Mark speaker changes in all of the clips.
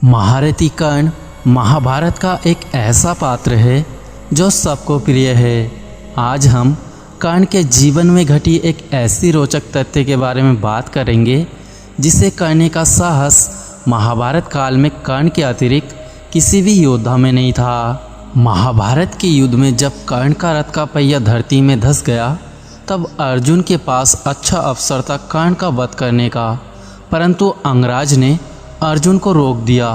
Speaker 1: महारथी कर्ण महाभारत का एक ऐसा पात्र है जो सबको प्रिय है। आज हम कर्ण के जीवन में घटी एक ऐसी रोचक तथ्य के बारे में बात करेंगे जिसे करने का साहस महाभारत काल में कर्ण के अतिरिक्त किसी भी योद्धा में नहीं था। महाभारत के युद्ध में जब कर्ण का रथ का पहिया धरती में धंस गया तब अर्जुन के पास अच्छा अवसर था कर्ण का वध करने का, परंतु अंगराज ने अर्जुन को रोक दिया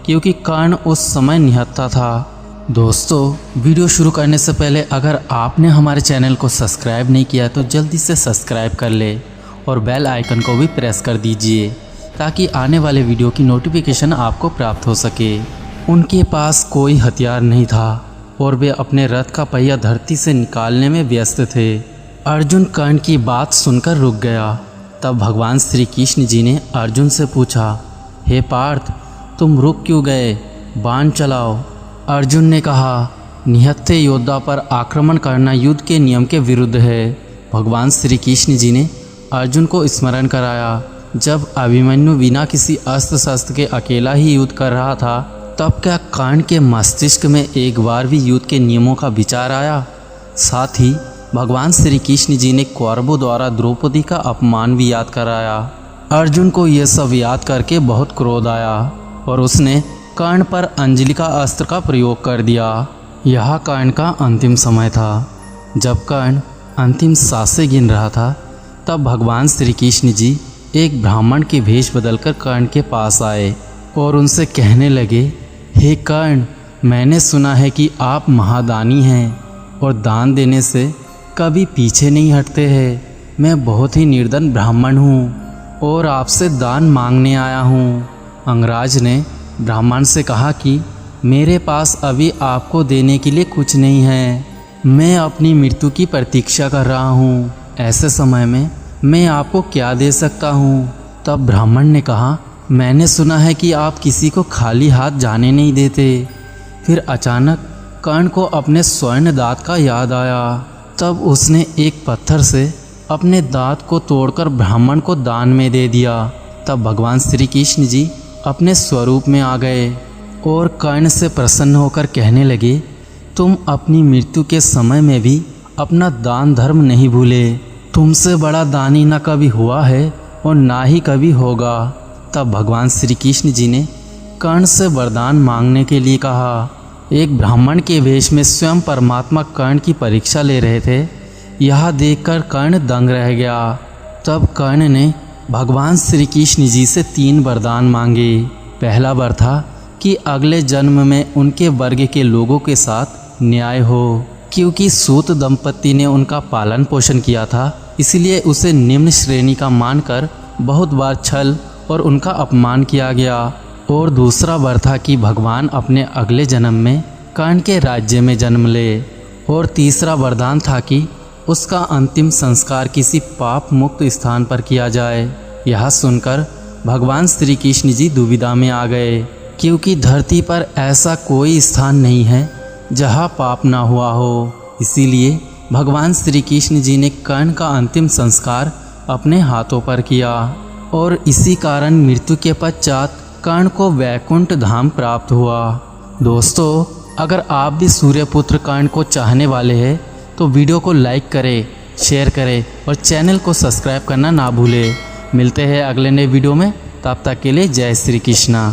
Speaker 1: क्योंकि कर्ण उस समय निहत्था था। दोस्तों, वीडियो शुरू करने से पहले अगर आपने हमारे चैनल को सब्सक्राइब नहीं किया तो जल्दी से सब्सक्राइब कर ले और बेल आइकन को भी प्रेस कर दीजिए ताकि आने वाले वीडियो की नोटिफिकेशन आपको प्राप्त हो सके। उनके पास कोई हथियार नहीं था और वे अपने रथ का पहिया धरती से निकालने में व्यस्त थे। अर्जुन कर्ण की बात सुनकर रुक गया। तब भगवान श्री कृष्ण जी ने अर्जुन से पूछा, हे पार्थ, तुम रुक क्यों गए? बाण चलाओ। अर्जुन ने कहा, निहत्थे योद्धा पर आक्रमण करना युद्ध के नियम के विरुद्ध है। भगवान श्री कृष्ण जी ने अर्जुन को स्मरण कराया, जब अभिमन्यु बिना किसी अस्त्र शस्त्र के अकेला ही युद्ध कर रहा था तब क्या कर्ण के मस्तिष्क में एक बार भी युद्ध के नियमों का विचार आया? साथ ही भगवान श्री कृष्ण जी ने कौरवों द्वारा द्रौपदी का अपमान भी याद कराया। अर्जुन को यह सब याद करके बहुत क्रोध आया और उसने कर्ण पर अंजलि का अस्त्र का प्रयोग कर दिया। यह कर्ण का अंतिम समय था। जब कर्ण अंतिम सांसें गिन रहा था तब भगवान श्री कृष्ण जी एक ब्राह्मण के भेष बदलकर कर्ण के पास आए और उनसे कहने लगे, हे कर्ण, मैंने सुना है कि आप महादानी हैं और दान देने से कभी पीछे नहीं हटते हैं। मैं बहुत ही निर्धन ब्राह्मण हूँ और आपसे दान मांगने आया हूँ। अंगराज ने ब्राह्मण से कहा कि मेरे पास अभी आपको देने के लिए कुछ नहीं है। मैं अपनी मृत्यु की प्रतीक्षा कर रहा हूँ। ऐसे समय में मैं आपको क्या दे सकता हूँ? तब ब्राह्मण ने कहा, मैंने सुना है कि आप किसी को खाली हाथ जाने नहीं देते। फिर अचानक कर्ण को अपने स्वर्ण दांत का याद आया। तब उसने एक पत्थर से अपने दांत को तोड़कर ब्राह्मण को दान में दे दिया। तब भगवान श्री कृष्ण जी अपने स्वरूप में आ गए और कर्ण से प्रसन्न होकर कहने लगे, तुम अपनी मृत्यु के समय में भी अपना दान धर्म नहीं भूले। तुमसे बड़ा दानी न कभी हुआ है और ना ही कभी होगा। तब भगवान श्री कृष्ण जी ने कर्ण से वरदान मांगने के लिए कहा। एक ब्राह्मण के वेश में स्वयं परमात्मा कर्ण की परीक्षा ले रहे थे। यह देखकर कर्ण दंग रह गया। तब कर्ण ने भगवान श्री कृष्ण जी से 3 वरदान मांगे। पहला वर था कि अगले जन्म में उनके वर्ग के लोगों के साथ न्याय हो, क्योंकि सूत दंपति ने उनका पालन पोषण किया था, इसलिए उसे निम्न श्रेणी का मानकर बहुत बार छल और उनका अपमान किया गया। और दूसरा वर था कि भगवान अपने अगले जन्म में कर्ण के राज्य में जन्म ले। और तीसरा वरदान था कि उसका अंतिम संस्कार किसी पाप मुक्त स्थान पर किया जाए। यह सुनकर भगवान श्री कृष्ण जी दुविधा में आ गए, क्योंकि धरती पर ऐसा कोई स्थान नहीं है जहाँ पाप ना हुआ हो। इसीलिए भगवान श्री कृष्ण जी ने कर्ण का अंतिम संस्कार अपने हाथों पर किया और इसी कारण मृत्यु के पश्चात कर्ण को वैकुंठ धाम प्राप्त हुआ। दोस्तों, अगर आप भी सूर्यपुत्र कर्ण को चाहने वाले हैं तो वीडियो को लाइक करें, शेयर करें और चैनल को सब्सक्राइब करना ना भूलें। मिलते हैं अगले नए वीडियो में, तब तक के लिए जय श्री कृष्णा।